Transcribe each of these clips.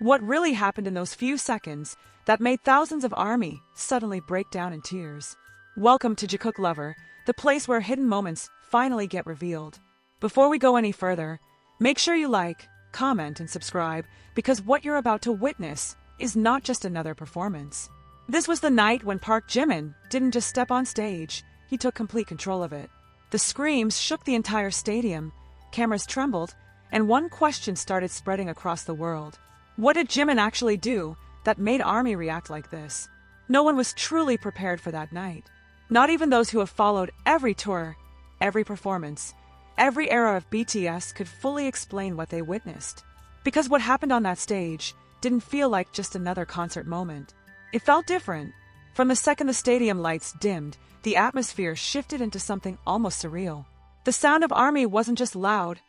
What really happened in those few seconds that made thousands of ARMY suddenly break down in tears? Welcome to Jikook Lover, the place where hidden moments finally get revealed. Before we go any further, make sure you like, comment, and subscribe, because what you're about to witness is not just another performance. This was the night when Park Jimin didn't just step on stage, he took complete control of it. The screams shook the entire stadium, cameras trembled, and one question started spreading across the world. What did Jimin actually do that made ARMY react like this? No one was truly prepared for that night. Not even those who have followed every tour, every performance, every era of BTS could fully explain what they witnessed. Because what happened on that stage didn't feel like just another concert moment. It felt different. From the second the stadium lights dimmed, the atmosphere shifted into something almost surreal. The sound of ARMY wasn't just loud,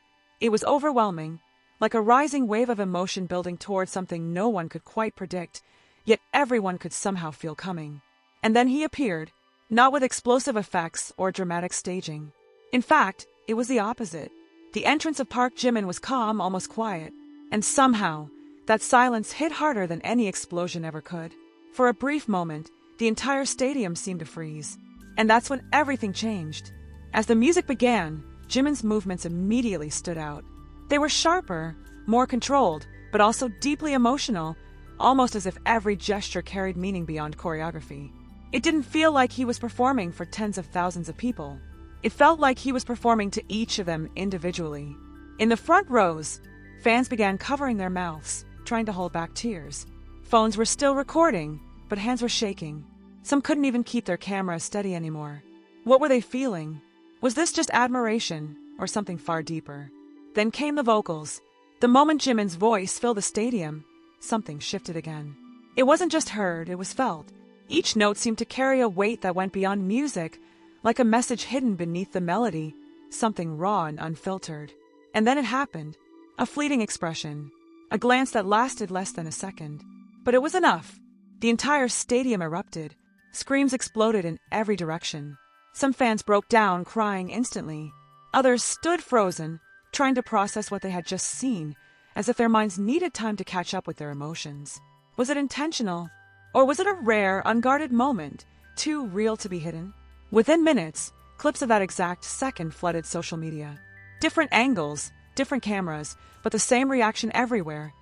it was overwhelming, like a rising wave of emotion building towards something no one could quite predict, yet everyone could somehow feel coming. And then he appeared, not with explosive effects or dramatic staging. In fact, it was the opposite. The entrance of Park Jimin was calm, almost quiet, and somehow, that silence hit harder than any explosion ever could. For a brief moment, the entire stadium seemed to freeze. And that's when everything changed. As the music began, Jimin's movements immediately stood out. They were sharper, more controlled, but also deeply emotional, almost as if every gesture carried meaning beyond choreography. It didn't feel like he was performing for tens of thousands of people. It felt like he was performing to each of them individually. In the front rows, fans began covering their mouths, trying to hold back tears. Phones were still recording, but hands were shaking. Some couldn't even keep their cameras steady anymore. What were they feeling? Was this just admiration, or something far deeper? Then came the vocals. The moment Jimin's voice filled the stadium, something shifted again. It wasn't just heard, it was felt. Each note seemed to carry a weight that went beyond music, like a message hidden beneath the melody, something raw and unfiltered. And then it happened. A fleeting expression. A glance that lasted less than a second. But it was enough. The entire stadium erupted. Screams exploded in every direction. Some fans broke down, crying instantly. Others stood frozen, trying to process what they had just seen, as if their minds needed time to catch up with their emotions. Was it intentional? Or was it a rare, unguarded moment, too real to be hidden? Within minutes, clips of that exact second flooded social media. Different angles, different cameras, but the same reaction everywhere.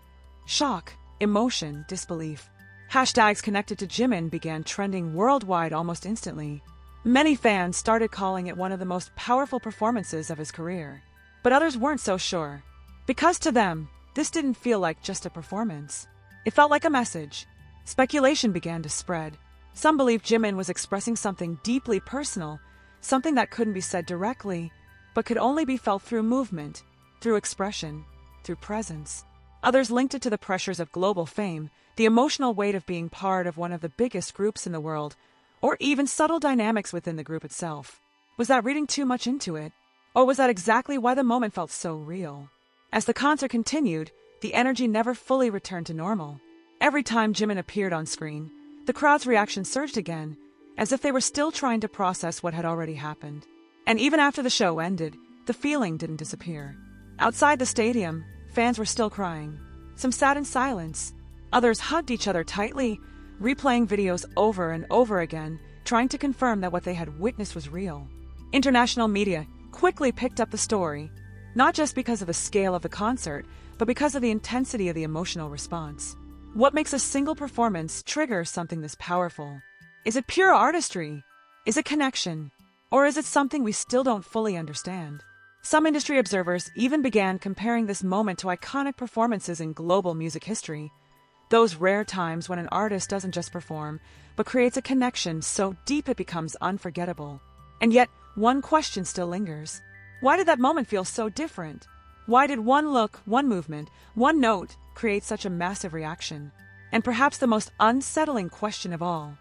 Shock, emotion, disbelief. Hashtags connected to Jimin began trending worldwide almost instantly. Many fans started calling it one of the most powerful performances of his career. But others weren't so sure. Because to them, this didn't feel like just a performance. It felt like a message. Speculation began to spread. Some believed Jimin was expressing something deeply personal, something that couldn't be said directly, but could only be felt through movement, through expression, through presence. Others linked it to the pressures of global fame, the emotional weight of being part of one of the biggest groups in the world, or even subtle dynamics within the group itself. Was that reading too much into it? Or was that exactly why the moment felt so real? As the concert continued, the energy never fully returned to normal. Every time Jimin appeared on screen, the crowd's reaction surged again, as if they were still trying to process what had already happened. And even after the show ended, the feeling didn't disappear. Outside the stadium, fans were still crying. Some sat in silence. Others hugged each other tightly, replaying videos over and over again, trying to confirm that what they had witnessed was real. International media quickly picked up the story, not just because of the scale of the concert, but because of the intensity of the emotional response. What makes a single performance trigger something this powerful? Is it pure artistry? Is it connection? Or is it something we still don't fully understand? Some industry observers even began comparing this moment to iconic performances in global music history. Those rare times when an artist doesn't just perform, but creates a connection so deep it becomes unforgettable. And yet, one question still lingers. Why did that moment feel so different? Why did one look, one movement, one note create such a massive reaction? And perhaps the most unsettling question of all.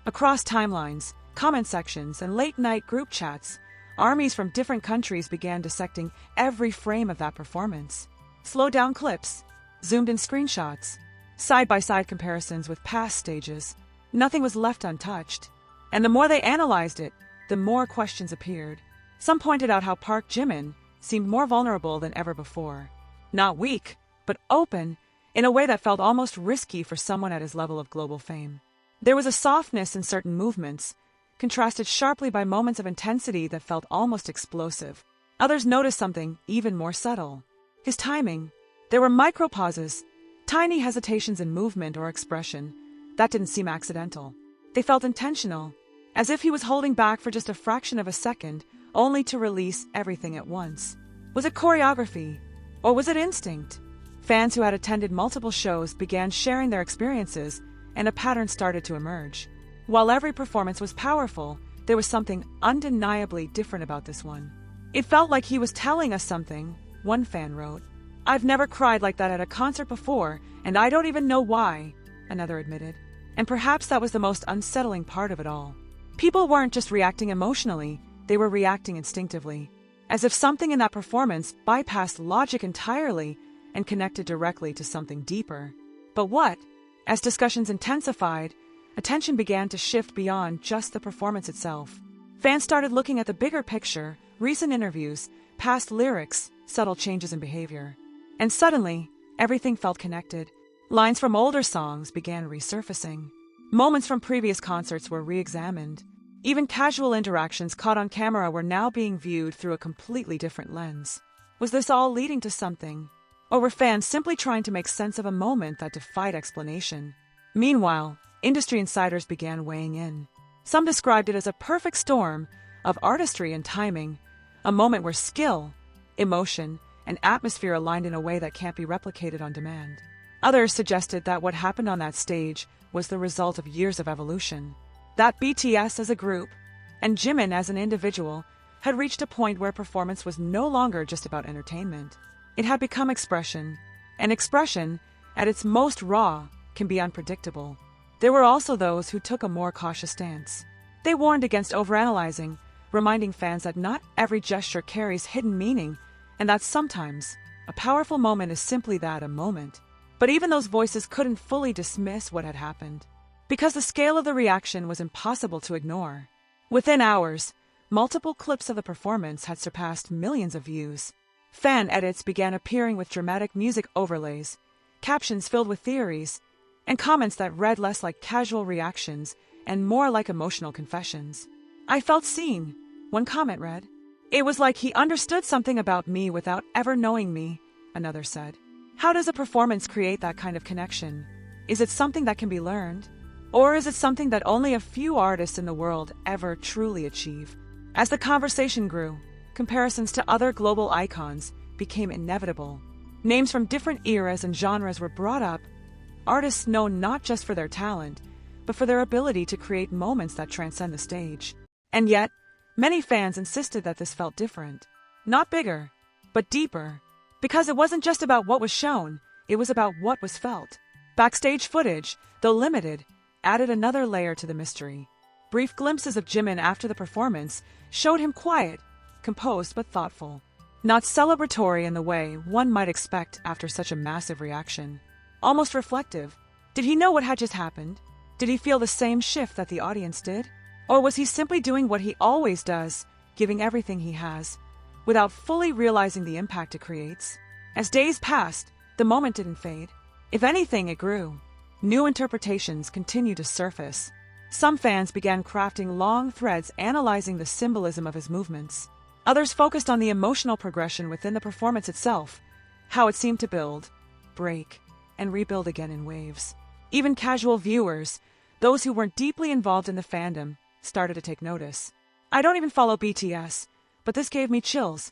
Across timelines, comment sections, and late-night group chats, armies from different countries began dissecting every frame of that performance. Slowed down clips, zoomed-in screenshots, side-by-side comparisons with past stages. Nothing was left untouched. And the more they analyzed it, the more questions appeared. Some pointed out how Park Jimin seemed more vulnerable than ever before. Not weak, but open, in a way that felt almost risky for someone at his level of global fame. There was a softness in certain movements, contrasted sharply by moments of intensity that felt almost explosive. Others noticed something even more subtle: his timing. There were micro-pauses, tiny hesitations in movement or expression that didn't seem accidental. They felt intentional, as if he was holding back for just a fraction of a second, only to release everything at once. Was it choreography, or was it instinct? Fans who had attended multiple shows began sharing their experiences, and a pattern started to emerge. While every performance was powerful, there was something undeniably different about this one. It felt like he was telling us something, one fan wrote. "I've never cried like that at a concert before, and I don't even know why," another admitted. And perhaps that was the most unsettling part of it all. People weren't just reacting emotionally, they were reacting instinctively, as if something in that performance bypassed logic entirely and connected directly to something deeper. But what? As discussions intensified, attention began to shift beyond just the performance itself. Fans started looking at the bigger picture, recent interviews, past lyrics, subtle changes in behavior. And suddenly, everything felt connected. Lines from older songs began resurfacing. Moments from previous concerts were re-examined. Even casual interactions caught on camera were now being viewed through a completely different lens. Was this all leading to something? Or were fans simply trying to make sense of a moment that defied explanation? Meanwhile, industry insiders began weighing in. Some described it as a perfect storm of artistry and timing, a moment where skill, emotion, and atmosphere aligned in a way that can't be replicated on demand. Others suggested that what happened on that stage was the result of years of evolution. That BTS as a group, and Jimin as an individual, had reached a point where performance was no longer just about entertainment. It had become expression, and expression, at its most raw, can be unpredictable. There were also those who took a more cautious stance. They warned against overanalyzing, reminding fans that not every gesture carries hidden meaning, and that sometimes a powerful moment is simply that, a moment. But even those voices couldn't fully dismiss what had happened, because the scale of the reaction was impossible to ignore. Within hours, multiple clips of the performance had surpassed millions of views. Fan edits began appearing with dramatic music overlays, captions filled with theories, and comments that read less like casual reactions and more like emotional confessions. "I felt seen," one comment read. "It was like he understood something about me without ever knowing me," another said. How does a performance create that kind of connection? Is it something that can be learned? Or is it something that only a few artists in the world ever truly achieve? As the conversation grew, comparisons to other global icons became inevitable. Names from different eras and genres were brought up, artists known not just for their talent, but for their ability to create moments that transcend the stage. And yet, many fans insisted that this felt different. Not bigger, but deeper. Because it wasn't just about what was shown, it was about what was felt. Backstage footage, though limited, added another layer to the mystery. Brief glimpses of Jimin after the performance showed him quiet, composed but thoughtful. Not celebratory in the way one might expect after such a massive reaction. Almost reflective. Did he know what had just happened? Did he feel the same shift that the audience did? Or was he simply doing what he always does, giving everything he has, without fully realizing the impact it creates? As days passed, the moment didn't fade. If anything, it grew. New interpretations continued to surface. Some fans began crafting long threads analyzing the symbolism of his movements. Others focused on the emotional progression within the performance itself, how it seemed to build, break, and rebuild again in waves. Even casual viewers, those who weren't deeply involved in the fandom, started to take notice. "I don't even follow BTS, but this gave me chills,"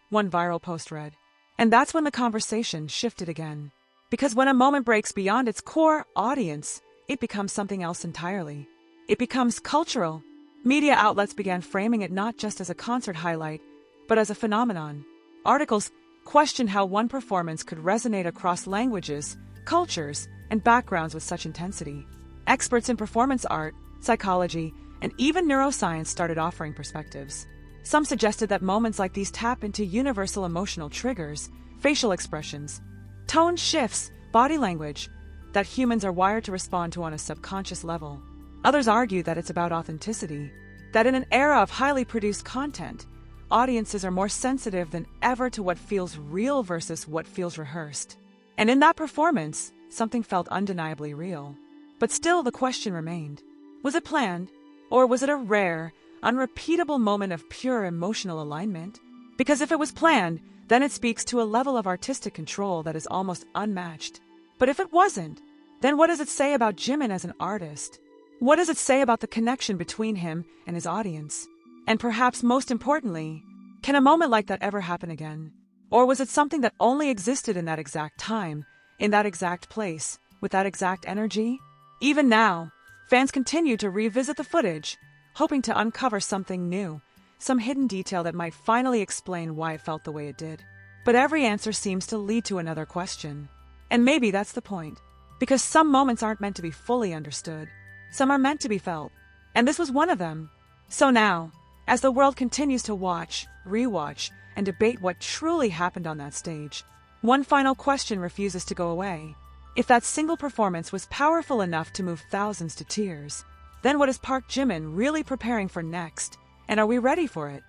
one viral post read. And that's when the conversation shifted again. Because when a moment breaks beyond its core audience, it becomes something else entirely. It becomes cultural. Media outlets began framing it not just as a concert highlight, but as a phenomenon. Articles questioned how one performance could resonate across languages, cultures, and backgrounds with such intensity. Experts in performance art, psychology, and even neuroscience started offering perspectives. Some suggested that moments like these tap into universal emotional triggers, facial expressions, tone shifts, body language, that humans are wired to respond to on a subconscious level. Others argue that it's about authenticity, that in an era of highly produced content, audiences are more sensitive than ever to what feels real versus what feels rehearsed. And in that performance, something felt undeniably real. But still the question remained. Was it planned? Or was it a rare, unrepeatable moment of pure emotional alignment? Because if it was planned, then it speaks to a level of artistic control that is almost unmatched. But if it wasn't, then what does it say about Jimin as an artist? What does it say about the connection between him and his audience? And perhaps most importantly, can a moment like that ever happen again? Or was it something that only existed in that exact time, in that exact place, with that exact energy? Even now, fans continue to revisit the footage, hoping to uncover something new, some hidden detail that might finally explain why it felt the way it did. But every answer seems to lead to another question. And maybe that's the point. Because some moments aren't meant to be fully understood. Some are meant to be felt. And this was one of them. So now, as the world continues to watch, rewatch, and debate what truly happened on that stage, one final question refuses to go away. If that single performance was powerful enough to move thousands to tears, then what is Park Jimin really preparing for next? And are we ready for it?